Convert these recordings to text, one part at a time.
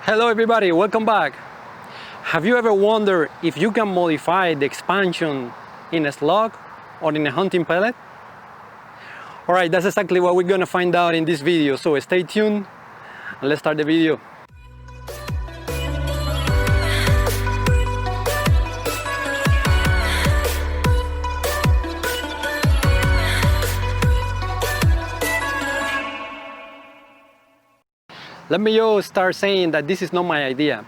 Hello everybody, welcome back. Have you ever wondered if you can modify the expansion in a slug or in a hunting pellet? Alright, that's exactly what we're gonna find out in this video, so stay tuned and let's start the video. Let me just start saying that this is not my idea.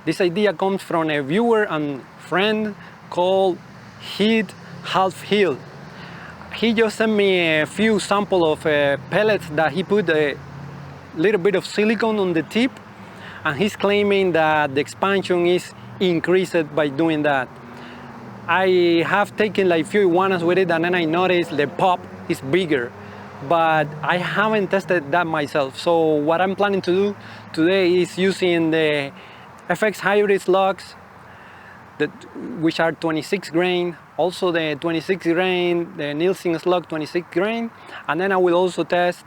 This idea comes from a viewer and friend called Heat Half Hill. He just sent me a few samples of pellets that he put a little bit of silicone on the tip, and he's claiming that the expansion is increased by doing that. I have taken like few iguanas with it, and then I noticed the pop is bigger, but I haven't tested that myself. So what I'm planning to do today is using the FX Hybrid slugs, which are 26 grain, also the 26 grain, the Nielsen slug 26 grain, and then I will also test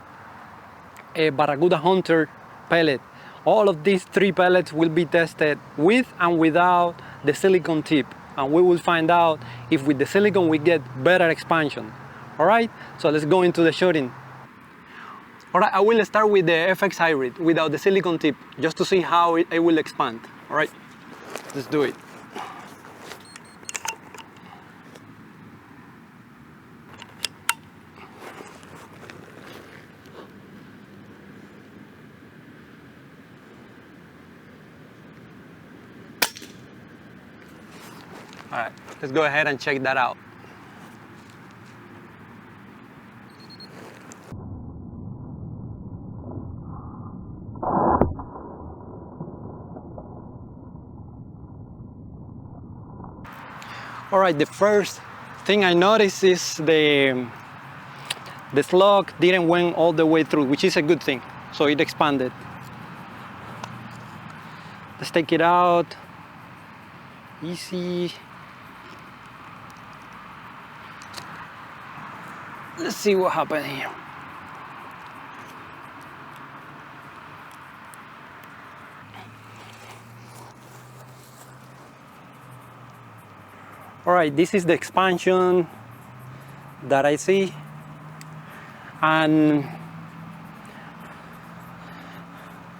a Barracuda Hunter pellet. All of these three pellets will be tested with and without the silicone tip, and we will find out if with the silicone we get better expansion. Alright, so let's go into the shooting. Alright, I will start with the FX Hybrid without the silicone tip, just to see how it will expand. Alright, let's do it. Alright, let's go ahead and check that out. Alright, the first thing I noticed is the slug didn't went all the way through, which is a good thing. So it expanded. Let's take it out. Easy. Let's see what happened here. Alright, this is the expansion that I see, and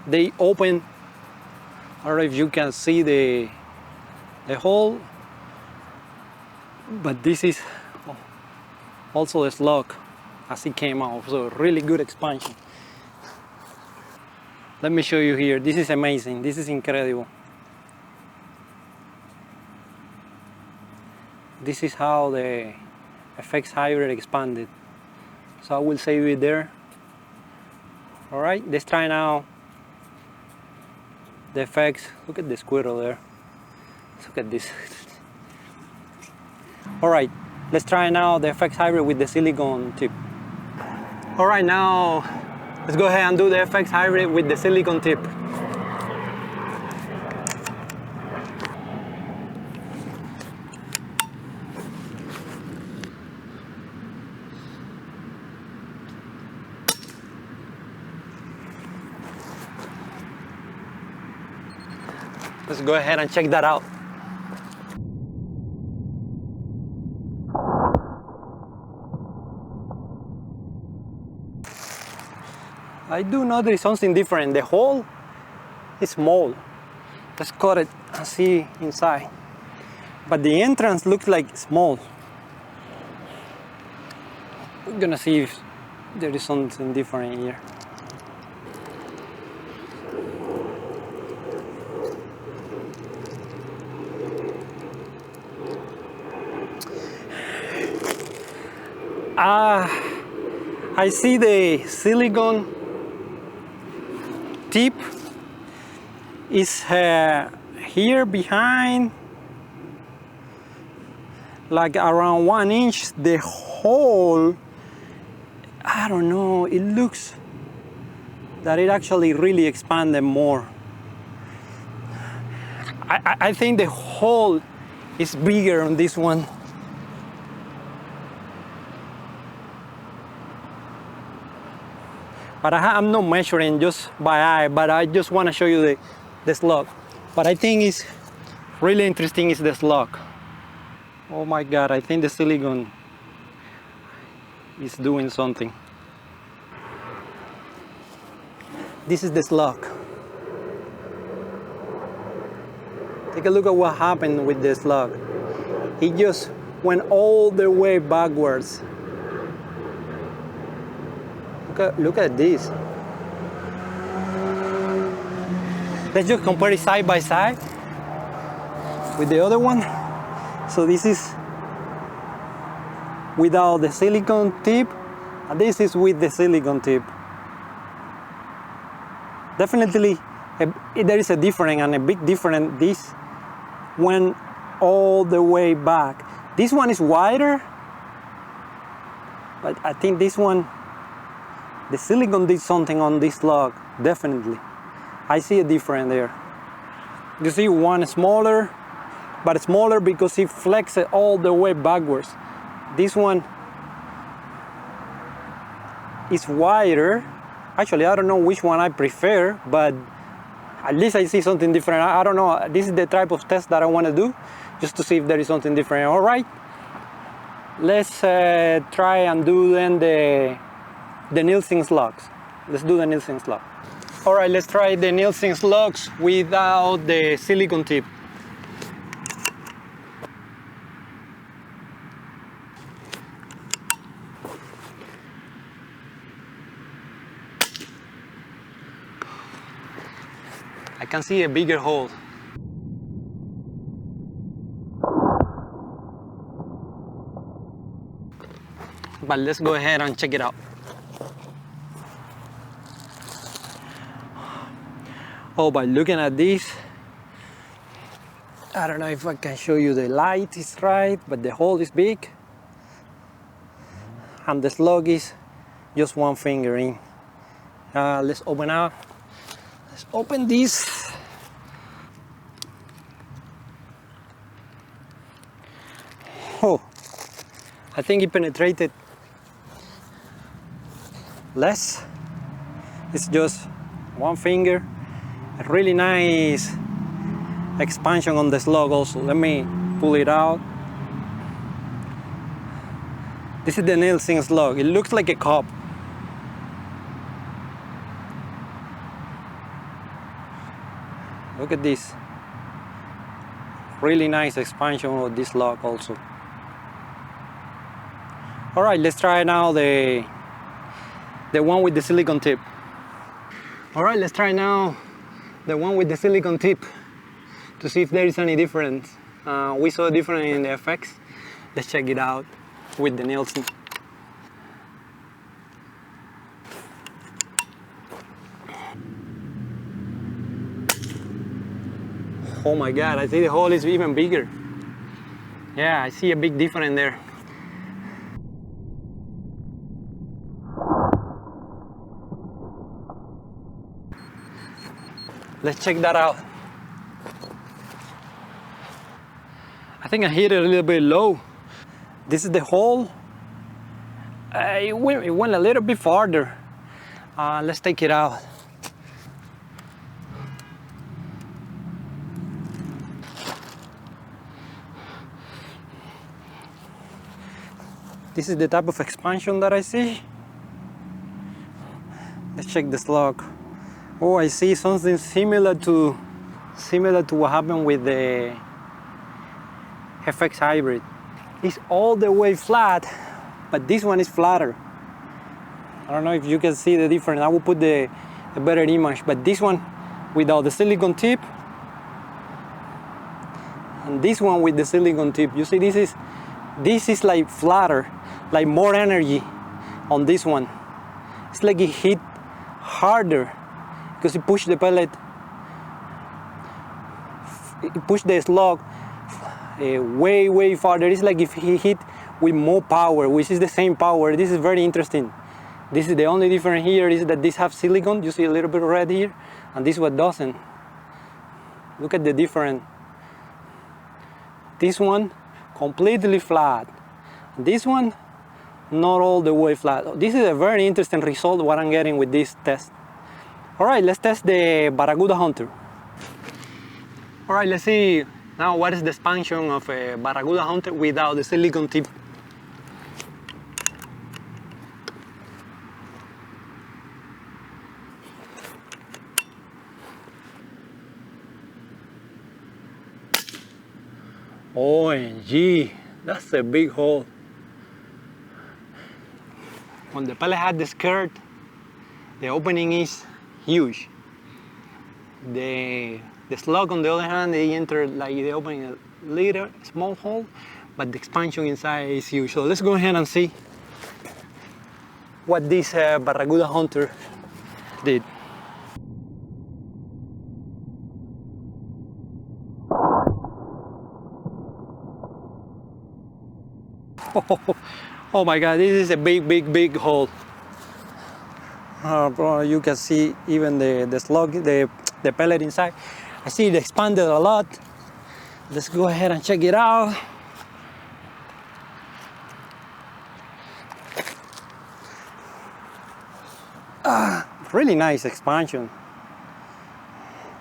they open. I don't know if you can see the hole, but this is also the slug as it came out, so really good expansion. Let me show you here. This is amazing, this is incredible. This is how the FX Hybrid expanded. So I will save it there. Alright, let's try now the FX. Look at the squirrel there. Look at this. Alright, let's try now the FX Hybrid with the silicone tip. Alright, now let's go ahead and do the FX Hybrid with the silicone tip. Let's go ahead and check that out. I do notice something different. The hole is small. Let's cut it and see inside. But the entrance looks like small. We're gonna see if there is something different here. I see the silicone tip is here behind, like around 1 inch. The hole, I don't know, it looks that it actually really expanded more. I think the hole is bigger on this one. But I'm not measuring just by eye, but I just want to show you the slug. But I think is really interesting is the slug. Oh my God, I think the silicone is doing something. This is the slug. Take a look at what happened with the slug. He just went all the way backwards. Look at this. Let's just compare it side by side with the other one. So this is without the silicone tip, and this is with the silicone tip. Definitely, there is a difference, and a big difference. This went all the way back. This one is wider, but I think this one, the silicone did something on this slug, definitely. I see a difference there. You see one smaller, but smaller because it flexed all the way backwards. This one is wider. Actually, I don't know which one I prefer, but at least I see something different. I don't know. This is the type of test that I want to do, just to see if there is something different. All right, let's try and do then the Nielsen slugs. Let's do the Nielsen slug. All right, let's try the Nielsen slugs without the silicone tip. I can see a bigger hole. But let's go ahead and check it out. Oh, by looking at this, I don't know if I can show you the light is right, but the hole is big. And the slug is just one finger in. Let's open up. Let's open this. Oh, I think it penetrated less. It's just one finger. A really nice expansion on the slug also. Let me pull it out. This is the Nielsen slug. It looks like a cup. Look at this. Really nice expansion of this slug also. All right, let's try now the one with the silicone tip. All right, let's try now the one with the silicone tip to see if there is any difference. We saw a difference in the effects. Let's check it out with the Nielsen. Oh my God, I see the hole is even bigger. Yeah, I see a big difference there. Let's check that out. I think I hit it a little bit low. This is the hole. It went a little bit farther. Let's take it out. This is the type of expansion that I see. Let's check the slug. Oh, I see something similar to what happened with the FX hybrid. It's all the way flat, but this one is flatter. I don't know if you can see the difference. I will put a better image, but this one without the silicone tip, and this one with the silicone tip. You see, this is like flatter, like more energy on this one. It's like it hit harder because it pushed the pellet, it pushed the slug way farther. It's like if he hit with more power, which is the same power. This is very interesting. This is the only difference here is that this have silicone. You see a little bit of red here, and this one doesn't. Look at the difference. This one completely flat. This one not all the way flat. This is a very interesting result what I'm getting with this test. All right, let's test the Barracuda Hunter. All right, let's see now what is the expansion of a Barracuda Hunter without the silicone tip. OMG, that's a big hole. When the pellet had the skirt, the opening is huge. The slug, on the other hand, they entered like they opening a little small hole, but the expansion inside is huge. So let's go ahead and see what this Barracuda Hunter did. Oh my God, this is a big hole. Bro, you can see even the slug, the pellet inside. I see it expanded a lot. Let's go ahead and check it out. Really nice expansion.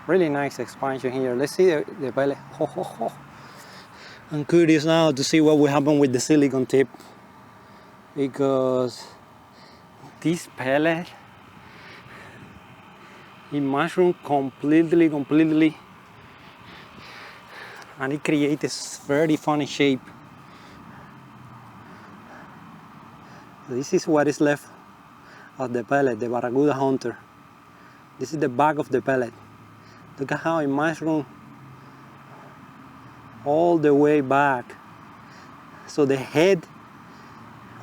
Really nice expansion here. Let's see the pellet. I'm curious now to see what will happen with the silicone tip, because this pellet, it mushroomed completely, and it creates this very funny shape. This is what is left of the pellet, the Barracuda Hunter. This is the back of the pellet. Look at how it mushroomed all the way back. So the head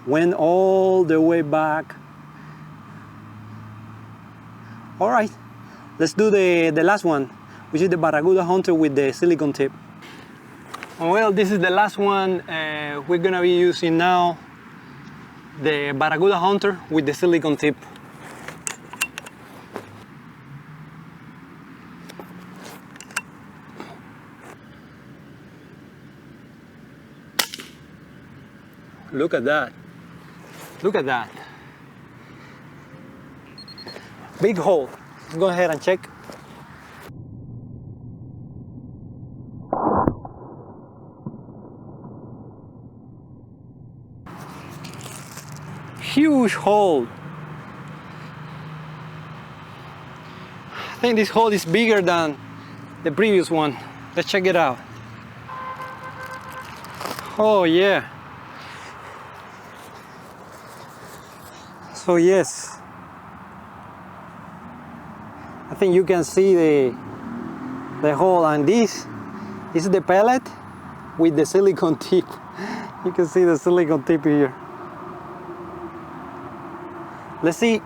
went all the way back. All right, let's do the last one, which is the Barracuda Hunter with the silicone tip. Well, this is the last one we're gonna be using now, the Barracuda Hunter with the silicone tip. Look at that. Look at that. Big hole. Let's go ahead and check. Huge hole. I think this hole is bigger than the previous one. Let's check it out. Oh yeah. So yes, I think you can see the hole, and this is the pellet with the silicone tip. You can see the silicone tip here. Let's see.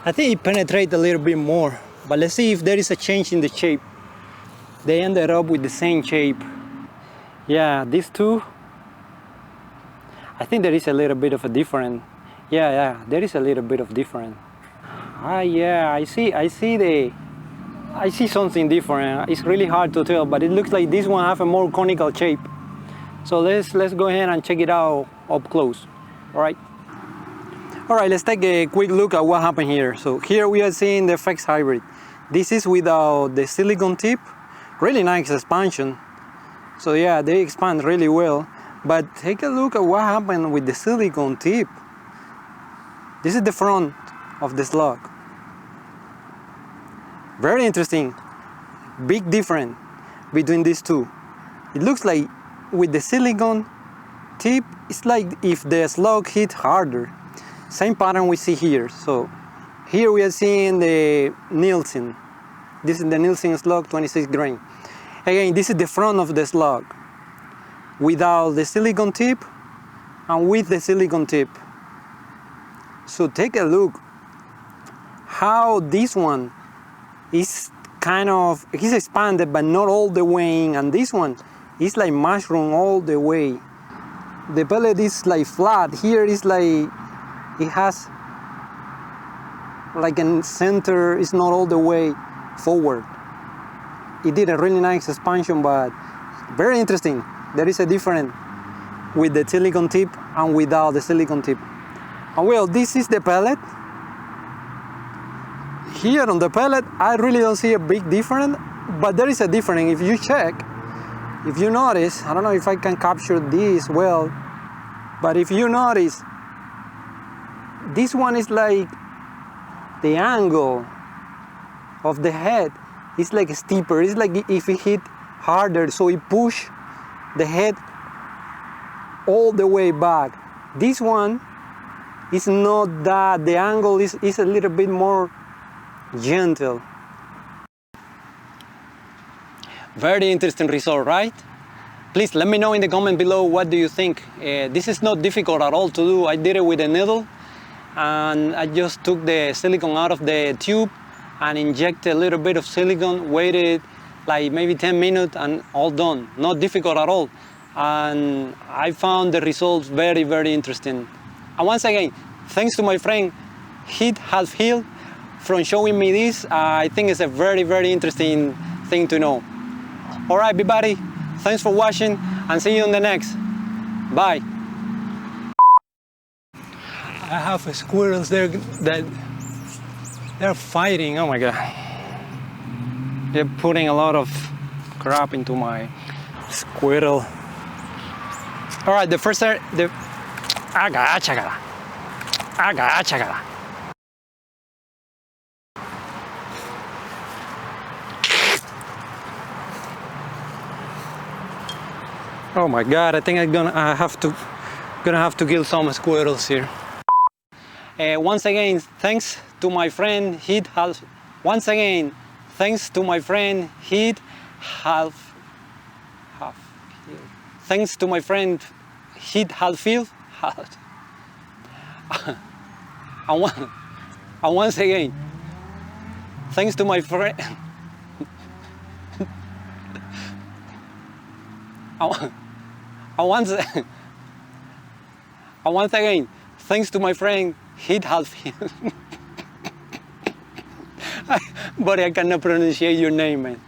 I think it penetrates a little bit more, but let's see if there is a change in the shape. They ended up with the same shape. Yeah, these two, I think there is a little bit of a difference. Yeah, there is a little bit of difference. Yeah, I see something different. It's really hard to tell, but it looks like this one has a more conical shape. So let's go ahead and check it out up close. All right, let's take a quick look at what happened here. So here we are seeing the FX hybrid. This is without the silicone tip. Really nice expansion. So yeah, they expand really well. But take a look at what happened with the silicone tip. This is the front of the slug. Very interesting. Big difference between these two. It looks like with the silicone tip, it's like if the slug hit harder. Same pattern we see here. So here we are seeing the Nielsen. This is the Nielsen slug, 26 grain. Again, this is the front of the slug, without the silicone tip and with the silicone tip. So take a look how this one is he's expanded but not all the way in, and this one is like mushroom all the way. The pellet is like flat. Here is like it has like a center, it's not all the way forward. It did a really nice expansion, but very interesting. There is a difference with the silicone tip and without the silicone tip. And well, this is the pellet. Here on the pellet, I really don't see a big difference. But there is a difference. If you check, if you notice, I don't know if I can capture this well, but if you notice, this one is like the angle of the head is like steeper. It's like if it hit harder, so it push the head all the way back. This one is not that. The angle is a little bit more gentle. Very interesting result, right? Please let me know in the comment below, what do you think? This is not difficult at all to do. I did it with a needle, and I just took the silicone out of the tube and injected a little bit of silicone, waited like maybe 10 minutes and all done. Not difficult at all. And I found the results very, very interesting. And once again, thanks to my friend Heat Half Heal for showing me this. I think it's a very, very interesting thing to know. All right, everybody, thanks for watching and see you on the next. Bye. I have squirrels there that they're fighting. Oh my God. They're putting a lot of crap into my squirrel. All right, the first are the agachagala. Oh my God, I think I'm gonna have to kill some squirrels here. Once again, thanks to my friend Heat Half. Once again, thanks to my friend Heat Half. Thanks to my friend Heat Half Field. And once again, thanks to my friend. And once again, thanks to my friend Heat Half Field. But I cannot pronounce your name, man.